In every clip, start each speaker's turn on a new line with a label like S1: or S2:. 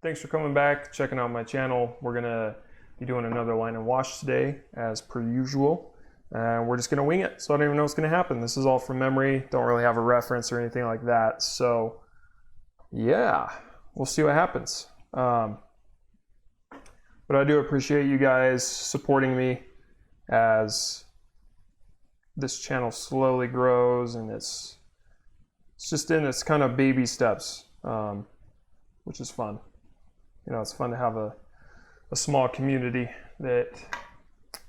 S1: Thanks for coming back, checking out my channel. We're gonna be doing another line and wash today, as per usual. And we're just gonna wing it, so I don't even know what's gonna happen. This is all from memory, don't really have a reference or anything like that. So yeah, we'll see what happens. But I do appreciate you guys supporting me as this channel slowly grows, and it's just in its kind of baby steps, which is fun. You know, it's fun to have a small community that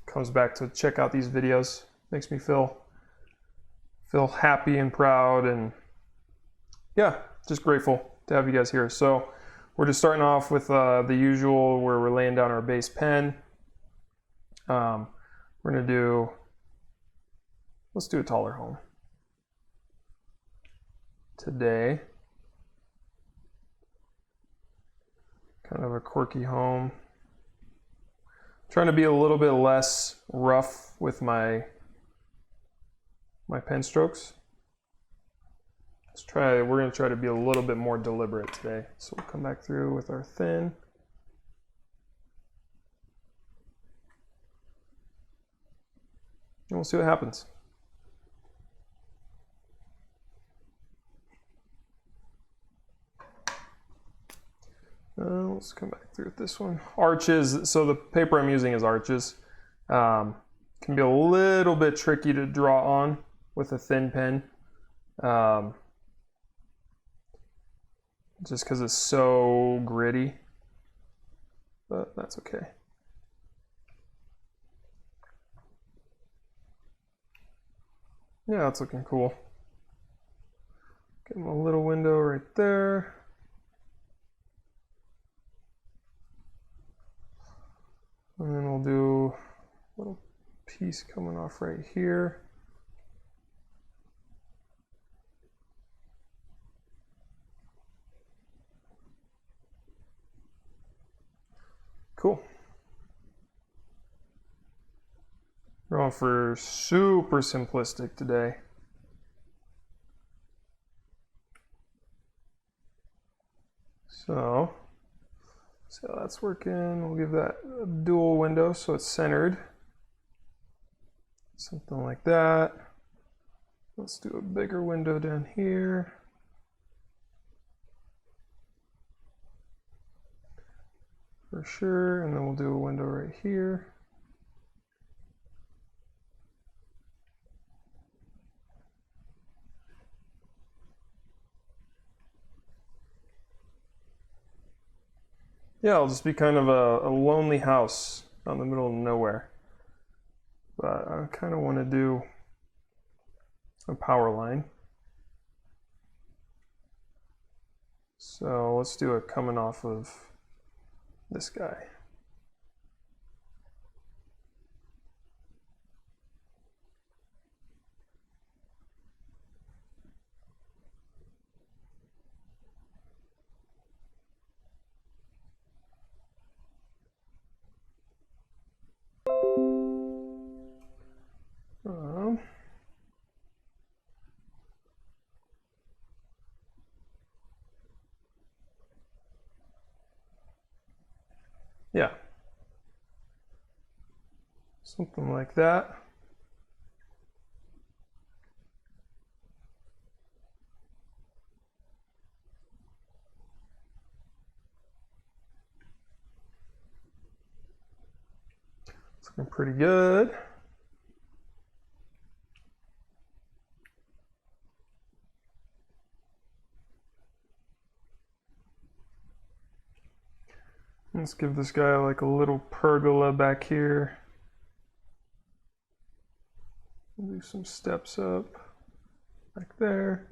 S1: comes back to check out these videos. Makes me feel happy and proud, and yeah, just grateful to have you guys here. So we're just starting off with the usual, where we're laying down our base pen. We're gonna do, let's do a taller home today. Kind of a quirky home. I'm trying to be a little bit less rough with my pen strokes. We're gonna try to be a little bit more deliberate today. So we'll come back through with our thin. And we'll see what happens. Let's come back through with this one. Arches, so the paper I'm using is Arches. Can be a little bit tricky to draw on with a thin pen. Just because it's so gritty, but that's okay. Yeah, it's looking cool. Give them a little window right there. And then we'll do a little piece coming off right here. Cool. We're going for super simplistic today. So, see how that's working. We'll give that a dual window so it's centered. Something like that. Let's do a bigger window down here. For sure, and then we'll do a window right here. Yeah, it'll just be kind of a lonely house out in the middle of nowhere. But I kind of want to do a power line. So let's do it coming off of this guy. Yeah, something like that. It's looking pretty good. Let's give this guy like a little pergola back here. We'll do some steps up back there.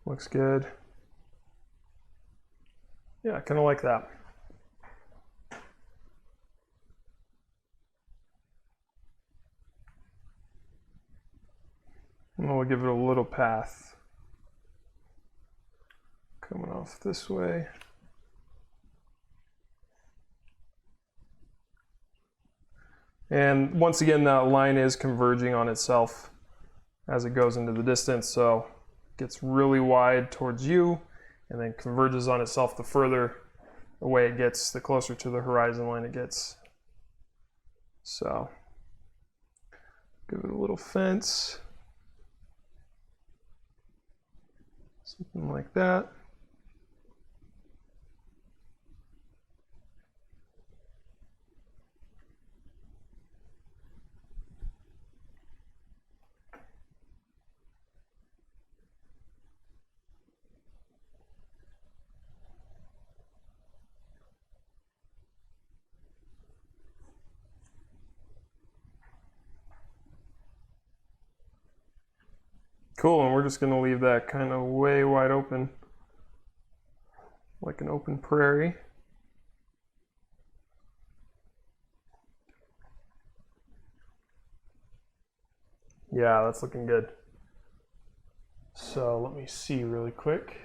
S1: Looks good. Yeah, I kind of like that. And we'll give it a little path coming off this way. And once again, that line is converging on itself as it goes into the distance, so it gets really wide towards you and then converges on itself the further away it gets, the closer to the horizon line it gets. So give it a little fence, something like that. Cool, and we're just going to leave that kind of way wide open, like an open prairie. Yeah, that's looking good. So let me see really quick.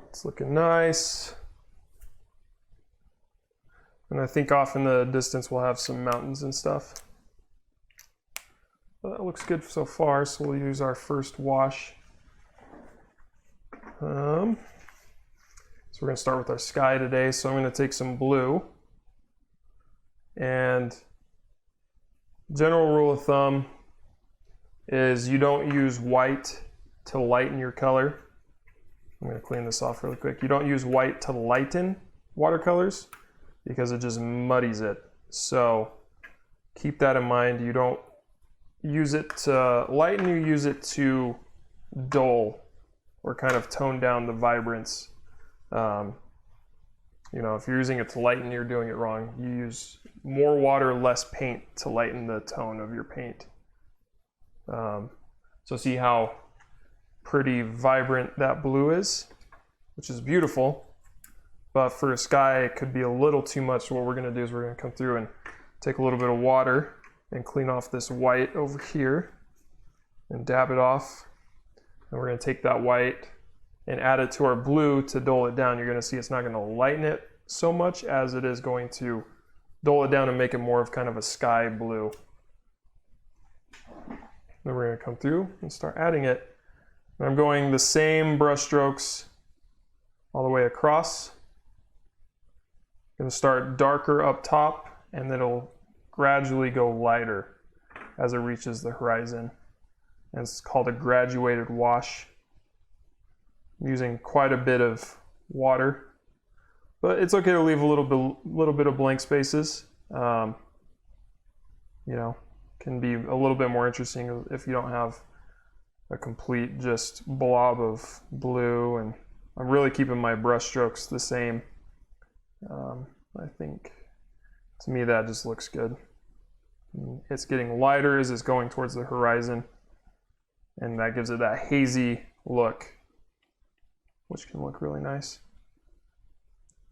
S1: It's looking nice. And I think off in the distance we'll have some mountains and stuff. Well, that looks good so far, so we'll use our first wash. So we're going to start with our sky today. So I'm going to take some blue. And general rule of thumb is you don't use white to lighten your color. I'm going to clean this off really quick. You don't use white to lighten watercolors because it just muddies it. So keep that in mind. You don't use it to lighten, you use it to dull or kind of tone down the vibrance. You know, if you're using it to lighten, you're doing it wrong. You use more water, less paint to lighten the tone of your paint. So see how pretty vibrant that blue is, which is beautiful. But for a sky, it could be a little too much. So what we're going to do is we're going to come through and take a little bit of water and clean off this white over here and dab it off. And we're going to take that white and add it to our blue to dull it down. You're going to see it's not going to lighten it so much as it is going to dull it down and make it more of kind of a sky blue. Then we're going to come through and start adding it. And I'm going the same brush strokes all the way across. I'm going to start darker up top and then it'll gradually go lighter as it reaches the horizon. And it's called a graduated wash. I'm using quite a bit of water, but it's okay to leave a little bit of blank spaces. You know, can be a little bit more interesting if you don't have a complete just blob of blue. And I'm really keeping my brush strokes the same. I think to me that just looks good. It's getting lighter as it's going towards the horizon, and that gives it that hazy look, which can look really nice.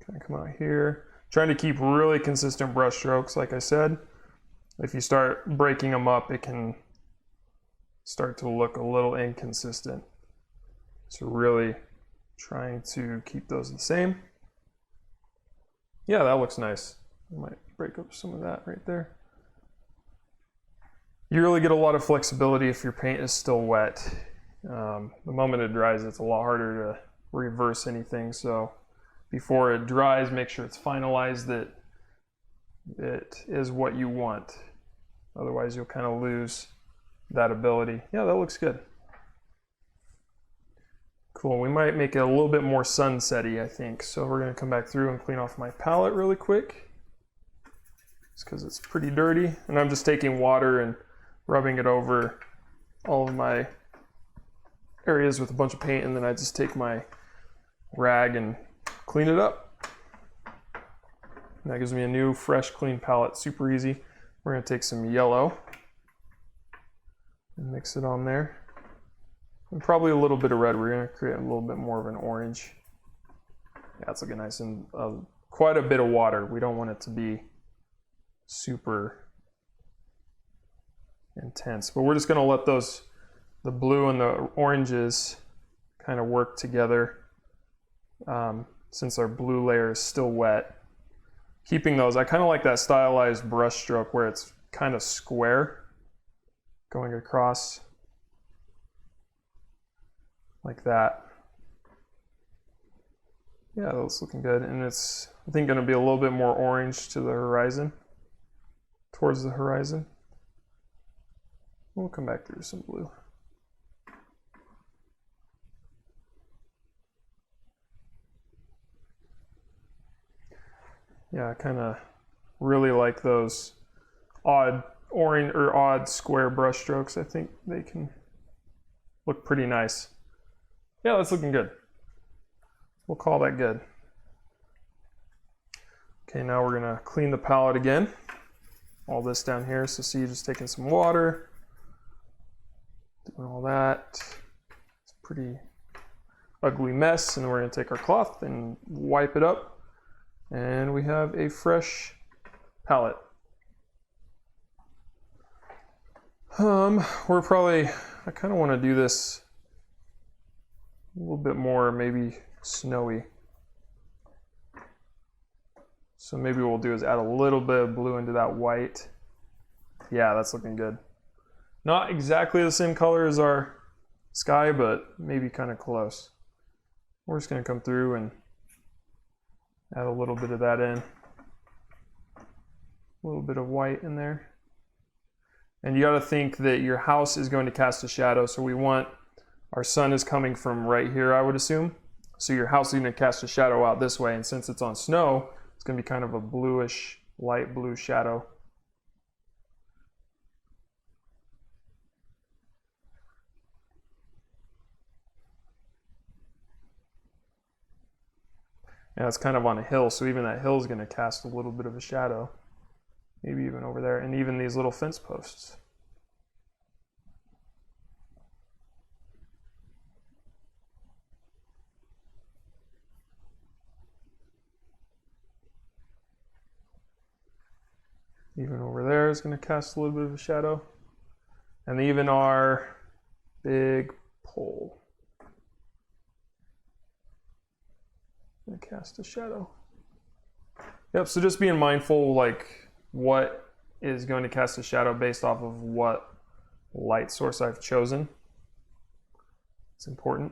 S1: Kind of come out here, trying to keep really consistent brush strokes. Like I said, if you start breaking them up, it can start to look a little inconsistent. So really trying to keep those the same. Yeah, that looks nice. I might break up some of that right there. You really get a lot of flexibility if your paint is still wet. The moment it dries, it's a lot harder to reverse anything. So before it dries, make sure it's finalized, that it is what you want. Otherwise, you'll kind of lose that ability. Yeah, that looks good. Cool, we might make it a little bit more sunset-y, I think. So we're gonna come back through and clean off my palette really quick. Just because it's pretty dirty. And I'm just taking water and rubbing it over all of my areas with a bunch of paint, and then I just take my rag and clean it up. And that gives me a new, fresh, clean palette, super easy. We're gonna take some yellow and mix it on there. And probably a little bit of red. We're gonna create a little bit more of an orange. Yeah, it's looking nice, and quite a bit of water. We don't want it to be super intense, but we're just going to let the blue and the oranges kind of work together since our blue layer is still wet. Keeping those, I kind of like that stylized brush stroke where it's kind of square going across like that. Yeah, that's looking good. And it's, I think, going to be a little bit more orange to the horizon, towards the horizon. We'll come back through some blue. Yeah, I kind of really like those odd orange or odd square brush strokes. I think they can look pretty nice. Yeah, that's looking good. We'll call that good. Okay, now we're gonna clean the palette again. All this down here. So see, just taking some water, doing all that. It's a pretty ugly mess, and then we're gonna take our cloth and wipe it up. And we have a fresh palette. We're probably, I kind of want to do this a little bit more, maybe snowy. So maybe what we'll do is add a little bit of blue into that white. Yeah, that's looking good. Not exactly the same color as our sky, but maybe kind of close. We're just going to come through and add a little bit of that in. A little bit of white in there. And you got to think that your house is going to cast a shadow. So we want, our sun is coming from right here, I would assume. So your house is going to cast a shadow out this way. And since it's on snow, it's going to be kind of a bluish, light blue shadow. Yeah, it's kind of on a hill, so even that hill is going to cast a little bit of a shadow. Maybe even over there, and even these little fence posts. Even over there is going to cast a little bit of a shadow. And even our big pole. Gonna cast a shadow. Yep, so just being mindful, like, what is going to cast a shadow based off of what light source I've chosen. It's important.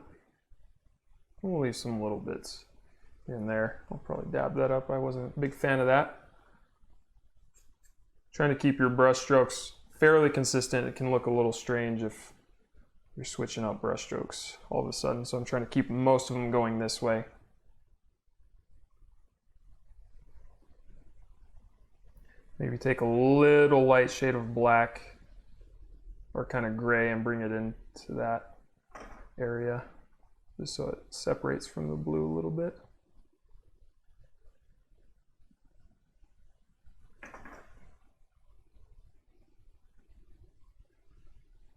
S1: We'll leave some little bits in there. I'll probably dab that up. I wasn't a big fan of that. Trying to keep your brush strokes fairly consistent. It can look a little strange if you're switching out brush strokes all of a sudden. So I'm trying to keep most of them going this way. Maybe take a little light shade of black or kind of gray and bring it into that area just so it separates from the blue a little bit.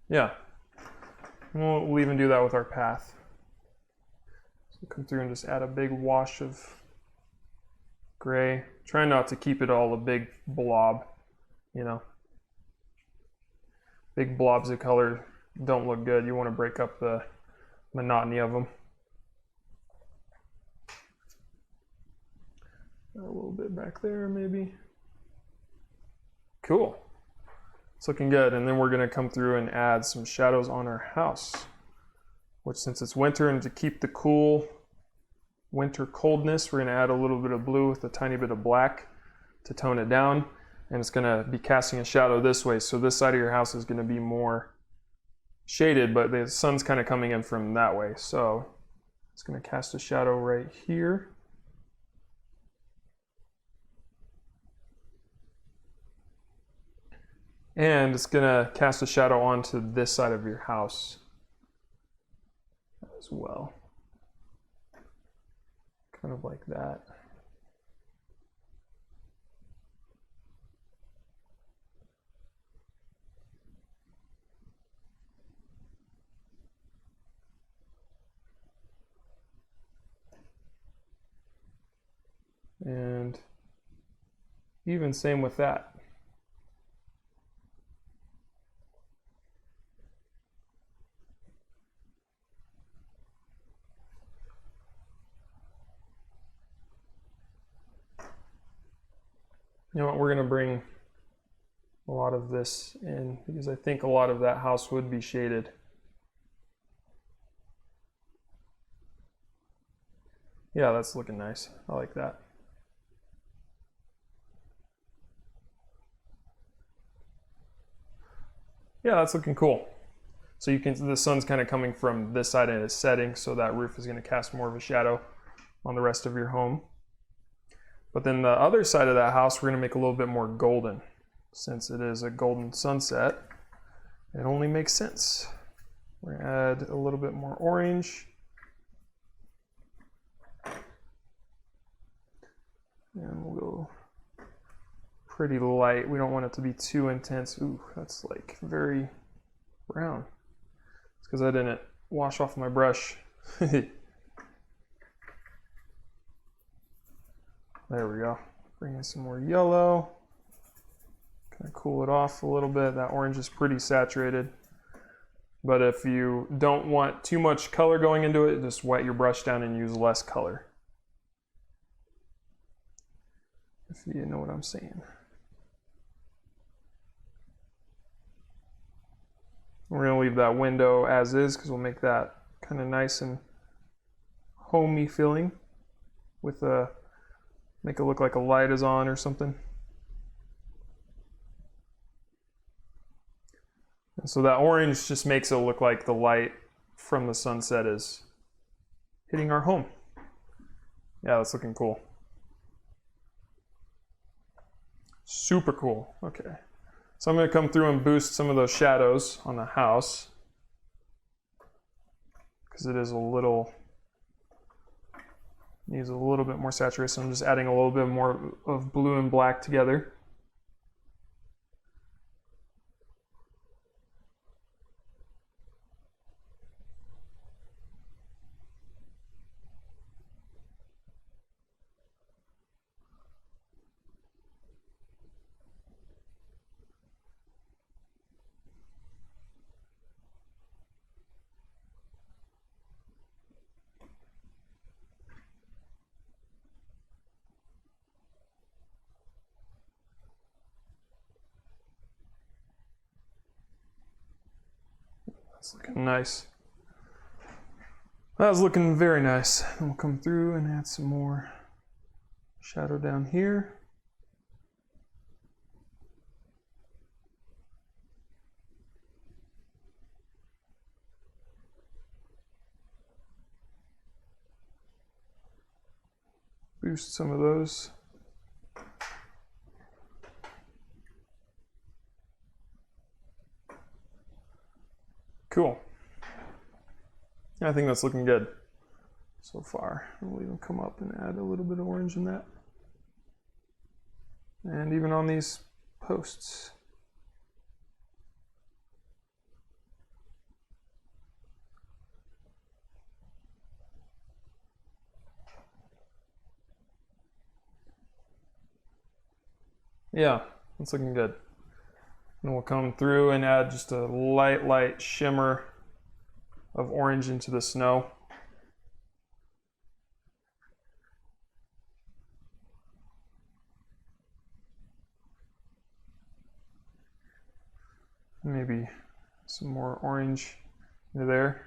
S1: Yeah, we'll even do that with our path. So come through and just add a big wash of gray. Try not to keep it all a big blob, you know. Big blobs of color don't look good. You want to break up the monotony of them. A little bit back there maybe. Cool. It's looking good. And then we're going to come through and add some shadows on our house, which, since it's winter and to keep the cool winter coldness, we're going to add a little bit of blue with a tiny bit of black to tone it down, and it's going to be casting a shadow this way. So this side of your house is going to be more shaded, but the sun's kind of coming in from that way. So it's going to cast a shadow right here. And it's going to cast a shadow onto this side of your house as well. Kind of like that. And even same with that. You know what, we're gonna bring a lot of this in because I think a lot of that house would be shaded. Yeah, that's looking nice. I like that. Yeah, that's looking cool. So you can, the sun's kind of coming from this side and it's setting, so that roof is going to cast more of a shadow on the rest of your home. But then the other side of that house, we're going to make a little bit more golden. Since it is a golden sunset, it only makes sense. We're going to add a little bit more orange. And we'll go pretty light. We don't want it to be too intense. Ooh, that's like very brown. It's because I didn't wash off my brush. There we go. Bring in some more yellow. Kind of cool it off a little bit. That orange is pretty saturated. But if you don't want too much color going into it, just wet your brush down and use less color. If you know what I'm saying. We're going to leave that window as is because we'll make that kind of nice and homey feeling with a, make it look like a light is on or something. And so that orange just makes it look like the light from the sunset is hitting our home. Yeah, that's looking cool. Super cool. Okay. So I'm going to come through and boost some of those shadows on the house because it is a little, needs a little bit more saturation. So I'm just adding a little bit more of blue and black together. That's looking nice. That's looking very nice. And we'll come through and add some more shadow down here. Boost some of those. Cool. I think that's looking good so far. We'll even come up and add a little bit of orange in that. And even on these posts. Yeah, that's looking good. And we'll come through and add just a light shimmer of orange into the snow. Maybe some more orange into there.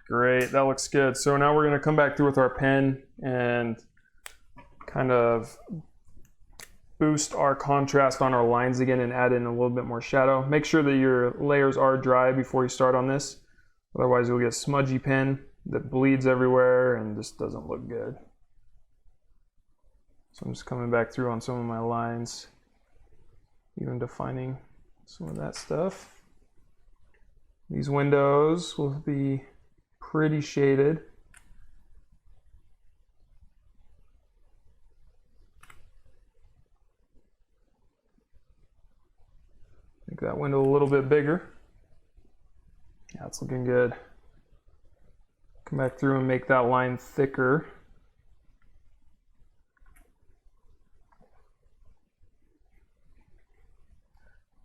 S1: Great, that looks good. So now we're going to come back through with our pen and kind of boost our contrast on our lines again and add in a little bit more shadow. Make sure that your layers are dry before you start on this. Otherwise you'll get a smudgy pen that bleeds everywhere and just doesn't look good. So I'm just coming back through on some of my lines, even defining some of that stuff. These windows will be pretty shaded. that window a little bit bigger. Yeah, it's looking good. Come back through and make that line thicker.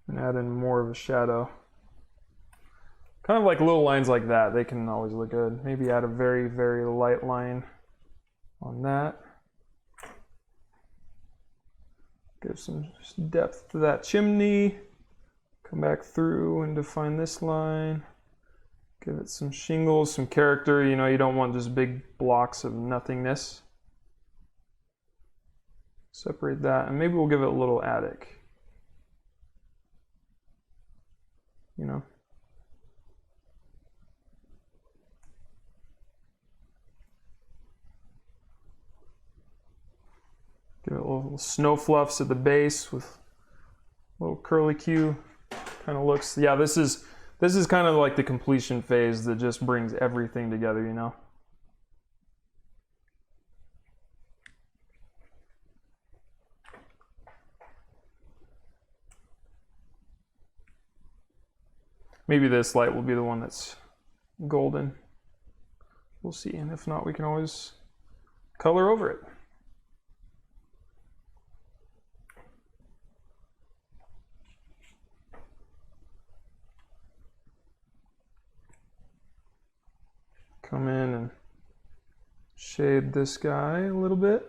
S1: And add in more of a shadow. Kind of like little lines like that, they can always look good. Maybe add a very, very light line on that. Give some depth to that chimney. Come back through and define this line. Give it some shingles, some character. You know, you don't want just big blocks of nothingness. Separate that, and maybe we'll give it a little attic. You know. Give it a little snow fluffs at the base with a little curly Q kind of looks. Yeah, this is kind of like the completion phase that just brings everything together, you know. Maybe this light will be the one that's golden. We'll see, and if not, we can always color over it. Come in and shade this guy a little bit.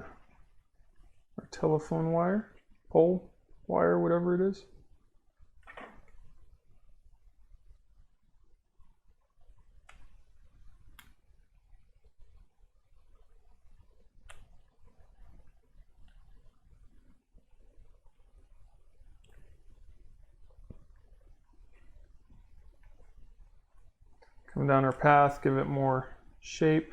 S1: Or telephone wire, pole wire, whatever it is. Come down our path, give it more shape.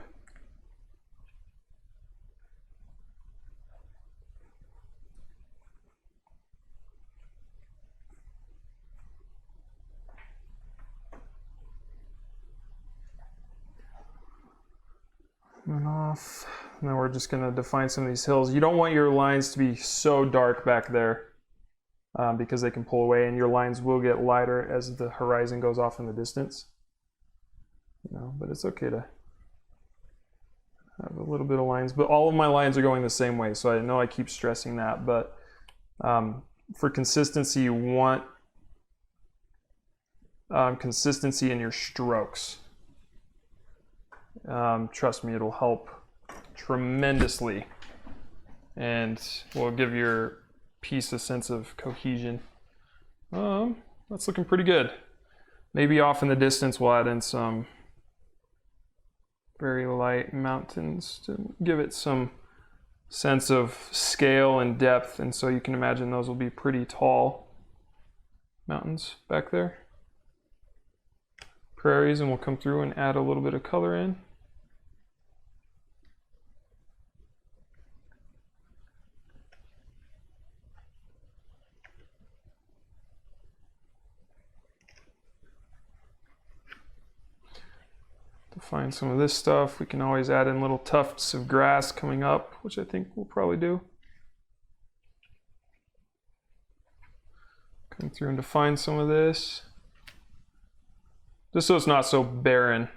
S1: And off. Now we're just going to define some of these hills. You don't want your lines to be so dark back there because they can pull away, and your lines will get lighter as the horizon goes off in the distance. You know, but it's okay to have a little bit of lines, but all of my lines are going the same way, so I know I keep stressing that, but for consistency, you want consistency in your strokes. Trust me, it'll help tremendously and will give your piece a sense of cohesion. That's looking pretty good. Maybe off in the distance we'll add in some very light mountains to give it some sense of scale and depth, and so you can imagine those will be pretty tall mountains back there. Prairies, and we'll come through and add a little bit of color in. Define some of this stuff. We can always add in little tufts of grass coming up, which I think we'll probably do. Come through and define some of this, just so it's not so barren.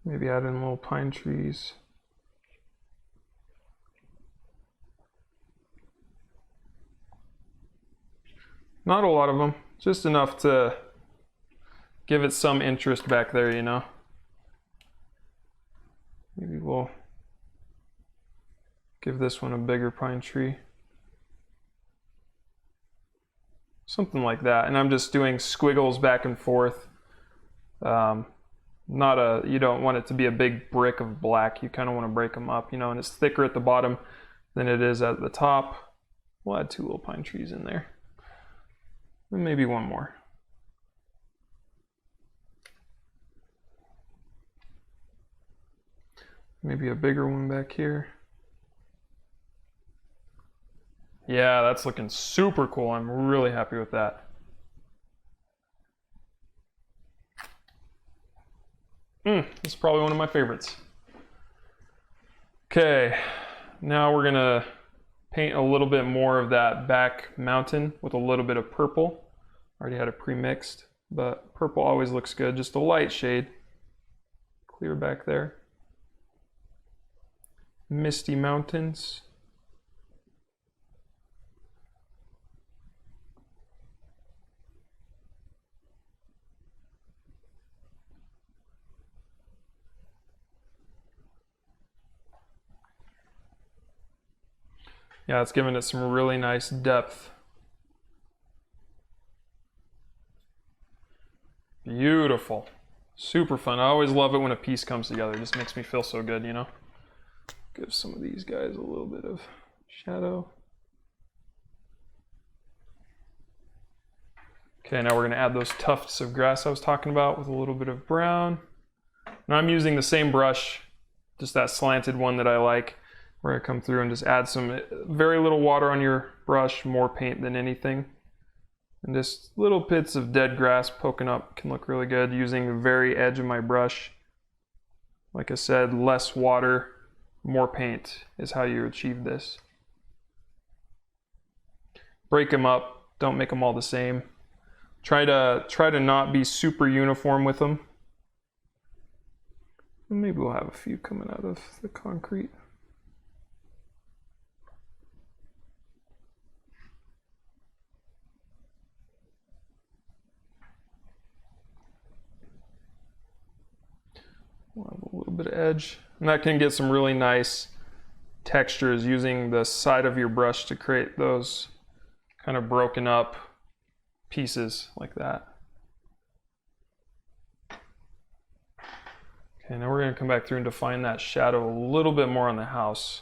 S1: Maybe add in little pine trees. Not a lot of them, just enough to give it some interest back there, you know. Maybe we'll give this one a bigger pine tree. Something like that. And I'm just doing squiggles back and forth. You don't want it to be a big brick of black. You kind of want to break them up, you know, and it's thicker at the bottom than it is at the top. We'll add 2 little pine trees in there. And maybe one more. Maybe a bigger one back here. Yeah, that's looking super cool. I'm really happy with that. This is probably one of my favorites. Okay, now we're gonna paint a little bit more of that back mountain with a little bit of purple. Already had it pre-mixed, but purple always looks good. Just a light shade. Clear back there. Misty mountains. Yeah, it's giving it some really nice depth. Beautiful. Super fun. I always love it when a piece comes together. It just makes me feel so good, you know? Give some of these guys a little bit of shadow. Okay, now we're gonna add those tufts of grass I was talking about with a little bit of brown. Now I'm using the same brush, just that slanted one that I like. We're gonna come through and just add some, very little water on your brush, more paint than anything. And just little bits of dead grass poking up can look really good using the very edge of my brush. Like I said, less water, more paint is how you achieve this. Break them up, don't make them all the same. Try to not be super uniform with them. Maybe we'll have a few coming out of the concrete. We'll have a little bit of edge. And that can get some really nice textures using the side of your brush to create those kind of broken up pieces like that. Okay, now we're going to come back through and define that shadow a little bit more on the house.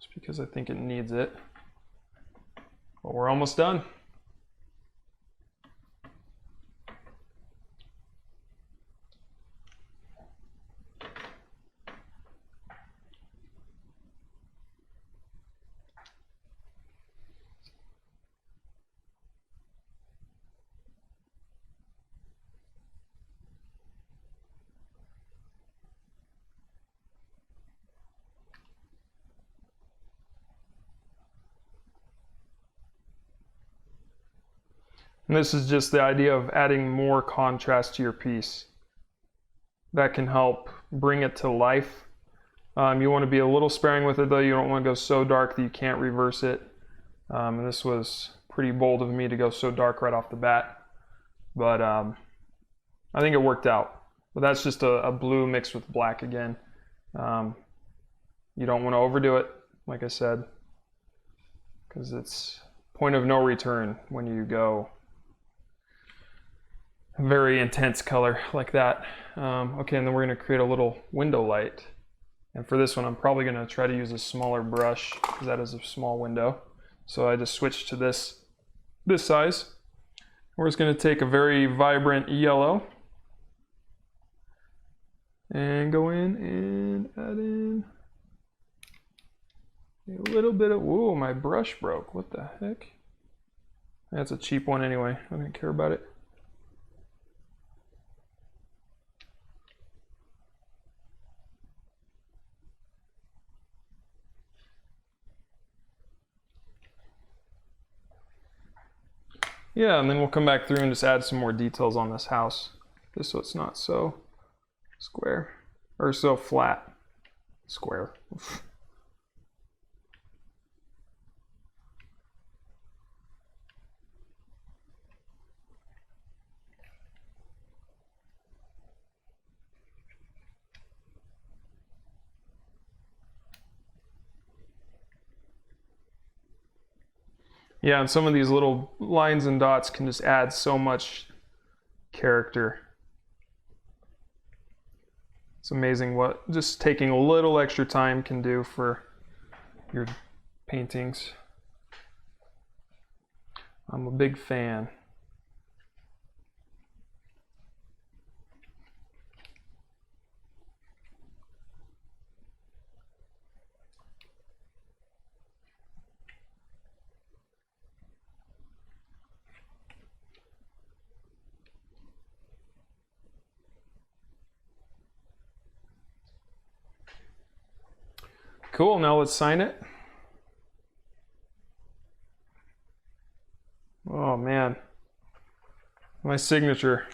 S1: Just because I think it needs it. But we're almost done. And this is just the idea of adding more contrast to your piece. That can help bring it to life. You want to be a little sparing with it though. You don't want to go so dark that you can't reverse it. And this was pretty bold of me to go so dark right off the bat. But I think it worked out. But that's just a blue mixed with black again. You don't want to overdo it, like I said, because it's point of no return when you go very intense color like that. Okay, and then we're going to create a little window light. And for this one, I'm probably going to try to use a smaller brush because that is a small window. So I just switched to this size. We're just going to take a very vibrant yellow and go in and add in a little bit of, whoa, my brush broke. What the heck? That's a cheap one anyway. I don't care about it. Yeah, and then we'll come back through and just add some more details on this house, just so it's not so square, or so flat. Square. Yeah, and some of these little lines and dots can just add so much character. It's amazing what just taking a little extra time can do for your paintings. I'm a big fan. Cool, now let's sign it. Oh man, my signature.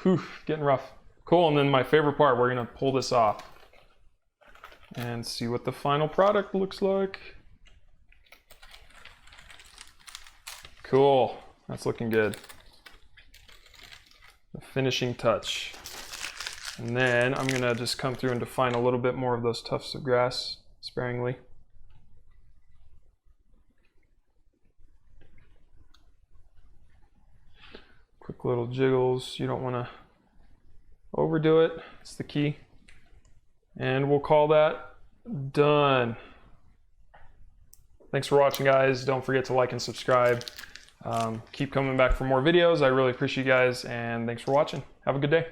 S1: Whew, getting rough. Cool, and then my favorite part, we're gonna pull this off and see what the final product looks like. Cool, that's looking good. The finishing touch. And then I'm gonna just come through and define a little bit more of those tufts of grass sparingly. Quick little jiggles. You don't want to overdo it. It's the key. And we'll call that done. Thanks for watching, guys. Don't forget to like and subscribe. Keep coming back for more videos. I really appreciate you guys, and thanks for watching. Have a good day.